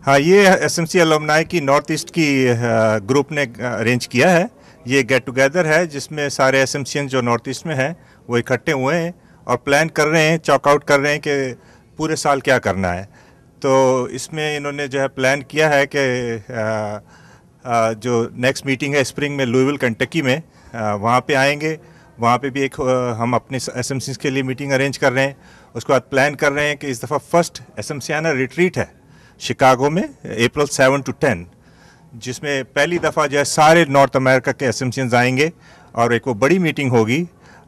हाँ, ये SMC alumni की नॉर्थ ईस्ट की ग्रुप ने अरेंज किया है। ये गेट टुगेदर है जिसमें सारे एसएमसीएन जो नॉर्थ ईस्ट में हैं वो इकट्ठे हुए हैं और प्लान कर रहे हैं, चॉक आउट कर रहे हैं कि पूरे साल क्या करना है। तो इसमें इन्होंने जो है प्लान किया है कि जो नेक्स्ट मीटिंग है स्प्रिंग में लुइविल कंटकी में, वहाँ पे आएंगे। वहाँ पे भी एक हम अपने एसएमसीज के लिए मीटिंग अरेंज कर रहे हैं। उसके बाद प्लान कर रहे हैं कि इस दफ़ा फर्स्ट एसएमसीआना रिट्रीट है शिकागो में अप्रैल 7 to 10, जिसमें पहली दफ़ा जो है सारे नॉर्थ अमेरिका के एसएमसीएंस आएंगे और एक वो बड़ी मीटिंग होगी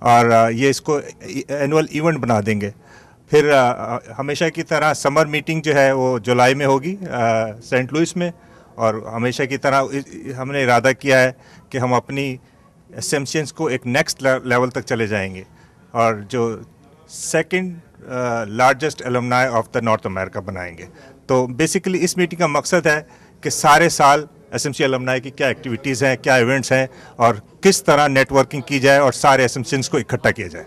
और ये इसको एनुअल इवेंट बना देंगे। फिर हमेशा की तरह समर मीटिंग जो है वो जुलाई में होगी सेंट लुइस में, और हमेशा की तरह हमने इरादा किया है कि हम अपनी एसएमसीएंस को एक नेक्स्ट लेवल तक चले जाएंगे और जो second largest alumni of the North America बनाएंगे। तो बेसिकली इस मीटिंग का मकसद है कि सारे साल एसएमसी अलुमनाई की क्या एक्टिविटीज़ हैं, क्या इवेंट्स हैं और किस तरह नेटवर्किंग की जाए और सारे एसएमसीएंस को इकट्ठा किया जाए।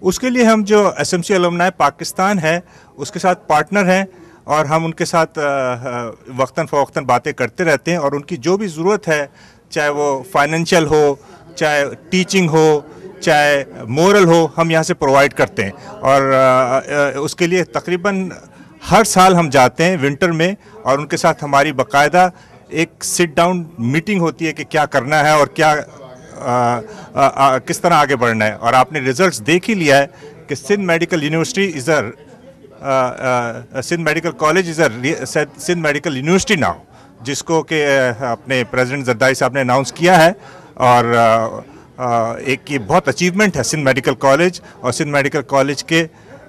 उसके लिए हम जो एसएमसी अलुमनाई पाकिस्तान है उसके साथ पार्टनर हैं और हम उनके साथ वक्तन फ़वक्तन बातें करते रहते हैं और उनकी जो भी ज़रूरत है, चाहे वो फाइनेंशियल हो, चाहे टीचिंग हो, चाहे मोरल हो, हम यहाँ से प्रोवाइड करते हैं। और उसके लिए तकरीबन हर साल हम जाते हैं विंटर में और उनके साथ हमारी बाकायदा एक सिट डाउन मीटिंग होती है कि क्या करना है और क्या किस तरह आगे बढ़ना है। और आपने रिजल्ट्स देख ही लिया है कि Sindh medical university is Sindh medical college is Sindh medical university now, जिसको कि अपने प्रेसिडेंट जरदारी साहब ने अनाउंस किया है। और एक ये बहुत अचीवमेंट है सिंध मेडिकल कॉलेज और सिंध मेडिकल कॉलेज के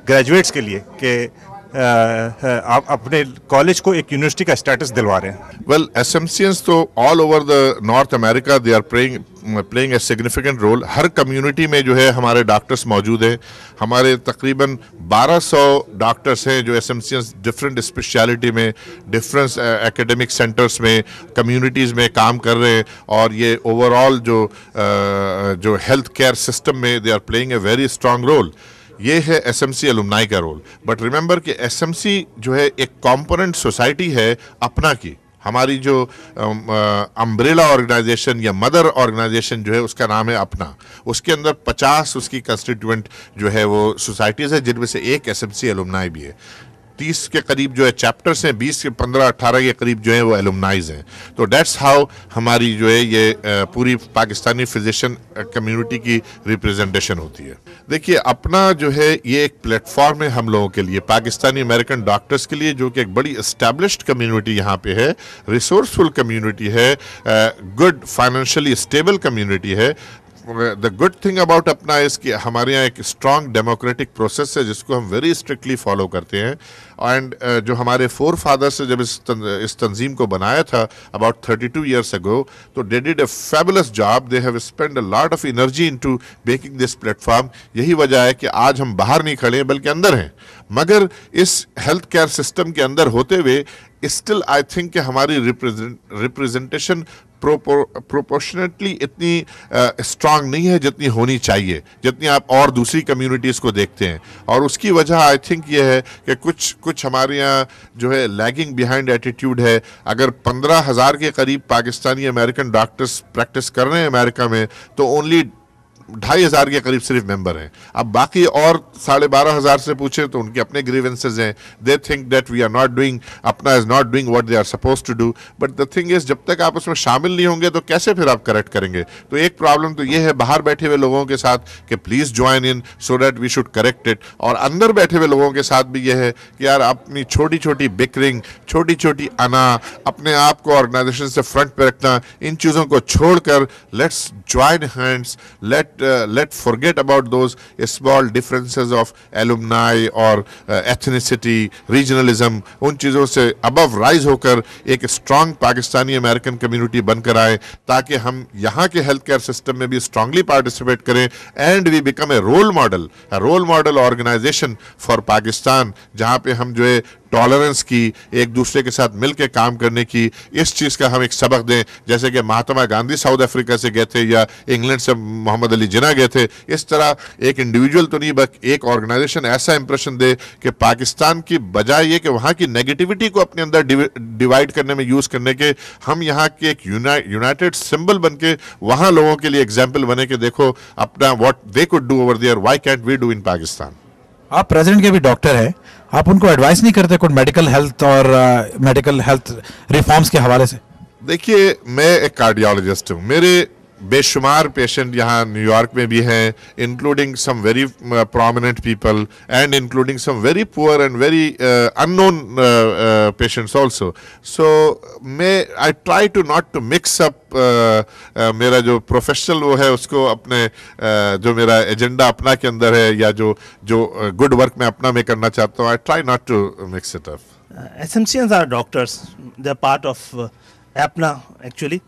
ग्रेजुएट्स के लिए कि आप अपने कॉलेज को एक यूनिवर्सिटी का स्टेटस दिलवा रहे हैं। वेल, एसएमसीएंस तो all over the North America they are playing a significant role. हर कम्युनिटी में जो है हमारे डॉक्टर्स मौजूद हैं। हमारे तकरीबन 1200 डॉक्टर्स हैं जो एसएमसीएंस डिफरेंट स्पेशलिटी में, डिफरेंट एकेडमिक सेंटर्स में, कम्युनिटीज़ में काम कर रहे हैं और ये ओवरऑल जो हेल्थ केयर सिस्टम में they are playing a very strong role. ये है एसएमसी अलुमनाई का रोल। बट रिमेंबर कि एसएमसी जो है एक कंपोनेंट सोसाइटी है अपना की। हमारी जो अम्ब्रेला ऑर्गेनाइजेशन या मदर ऑर्गेनाइजेशन जो है उसका नाम है अपना। उसके अंदर 50 उसकी कंस्टिट्यूएंट जो है वो सोसाइटीज़ है, जिनमें से एक एसएमसी अलुमनाई भी है। 30 के करीब जो है चैप्टर्स हैं, 20 के 15-18 के करीब जो है वो एलुमनाइज हैं। तो डेट्स हाउ हमारी जो है ये पूरी पाकिस्तानी फिजिशियन कम्युनिटी की रिप्रेजेंटेशन होती है। देखिए, अपना जो है ये एक प्लेटफॉर्म है हम लोगों के लिए, पाकिस्तानी अमेरिकन डॉक्टर्स के लिए, जो कि एक बड़ी एस्टैब्लिश्ड कम्युनिटी यहाँ पे है, रिसोर्सफुल कम्युनिटी है, गुड फाइनेंशियली स्टेबल कम्युनिटी है। द गुड थिंग अबाउट अपना इस कि हमारे यहाँ एक स्ट्रॉन्ग डेमोक्रेटिक प्रोसेस है जिसको हम वेरी स्ट्रिक्टली फॉलो करते हैं। एंड जो हमारे फोर फादर्स से जब इस तंजीम को बनाया था अबाउट 32 ईयर्स अगो, तो they did a fabulous job. They have spend a lot of energy into making this platform. यही वजह है कि आज हम बाहर नहीं खड़े हैं बल्कि अंदर हैं। मगर इस हेल्थ केयर सिस्टम के अंदर होते हुए स्टिल आई थिंक कि हमारी रिप्रेजेंटेशन प्रोपोर्शनेटली इतनी स्ट्रांग नहीं है जितनी होनी चाहिए, जितनी आप और दूसरी कम्युनिटीज़ को देखते हैं। और उसकी वजह आई थिंक ये है कि कुछ हमारे यहाँ जो है लैगिंग बिहाइंड एटीट्यूड है। अगर 15,000 के करीब पाकिस्तानी अमेरिकन डॉक्टर्स प्रैक्टिस कर रहे हैं अमेरिका में, तो ओनली 2,500 के करीब सिर्फ मेंबर हैं। अब बाकी और 12,500 से पूछें तो उनके अपने ग्रीवेंसेज हैं। They think that we are not doing, अपना is not doing what they are suppose to do. But the thing is, जब तक आप उसमें शामिल नहीं होंगे तो कैसे फिर आप करेक्ट करेंगे? तो एक प्रॉब्लम तो ये है बाहर बैठे हुए लोगों के साथ कि please join in so that we should correct it, और अंदर बैठे हुए लोगों के साथ भी ये है कि यार अपनी छोटी छोटी बिकरिंग, छोटी छोटी अना, अपने आप को ऑर्गेनाइजेशन से फ्रंट पे रखना, इन चीज़ों को छोड़कर let's join hands, let's forget about those small differences of alumni or ethnicity, regionalism। उन चीज़ों से above rise होकर एक strong पाकिस्तानी अमेरिकन कम्युनिटी बनकर आए, ताकि हम यहाँ के हेल्थ केयर सिस्टम में भी strongly participate करें and we become a role model organization for Pakistan, जहाँ पे हम जो है टॉलरेंस की, एक दूसरे के साथ मिल के काम करने की, इस चीज़ का हम एक सबक दें। जैसे कि महात्मा गांधी साउथ अफ्रीका से गए थे या इंग्लैंड से मोहम्मद अली जिन्ना गए थे, इस तरह एक इंडिविजुअल तो नहीं बल्कि एक ऑर्गेनाइजेशन ऐसा इंप्रेशन दे कि पाकिस्तान की बजाय ये कि वहाँ की नेगेटिविटी को अपने अंदर डिवाइड करने में यूज़ करने के, हम यहाँ के एक यूनाइटेड सिंबल बन के वहाँ लोगों के लिए एग्जाम्पल बने कि देखो अपना what they could do over there, why can't we do in Pakistan. आप प्रेसिडेंट के भी डॉक्टर हैं, आप उनको एडवाइस नहीं करते कुछ मेडिकल हेल्थ और मेडिकल हेल्थ रिफॉर्म्स के हवाले से? देखिए, मैं एक कार्डियोलॉजिस्ट हूँ, मेरे बेशुमार पेशेंट यहाँ न्यूयॉर्क में भी हैं, including some very prominent people and including some very poor and very unknown patients also. So मैं I try to not to mix up मेरा जो प्रोफेशनल वो है उसको अपने जो मेरा एजेंडा अपना के अंदर है या जो गुड वर्क मैं अपना में करना चाहता हूँ, I try not to mix it up. SMCNs are doctors, they're part of APNA actually.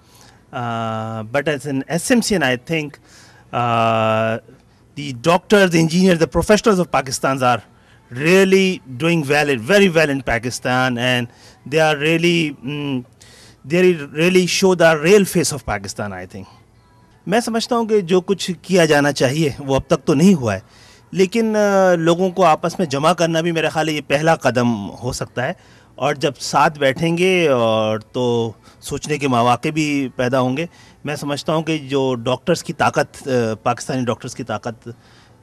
But as an SMCN, I think the doctors, the engineers, the professionals of Pakistan are really doing very well in Pakistan, and they are really they really show the real face of Pakistan, I think. मैं समझता हूँ कि जो कुछ किया जाना चाहिए वो अब तक तो नहीं हुआ है, लेकिन लोगों को आपस में जमा करना भी मेरा ख्याल है ये पहला कदम हो सकता है, और जब साथ बैठेंगे और तो सोचने के मौके भी पैदा होंगे। मैं समझता हूँ कि जो डॉक्टर्स की ताकत, पाकिस्तानी डॉक्टर्स की ताकत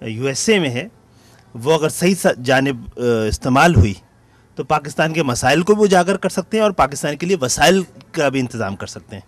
USA में है, वो अगर सही जानिब इस्तेमाल हुई तो पाकिस्तान के मसाइल को भी उजागर कर सकते हैं और पाकिस्तान के लिए वसाइल का भी इंतज़ाम कर सकते हैं।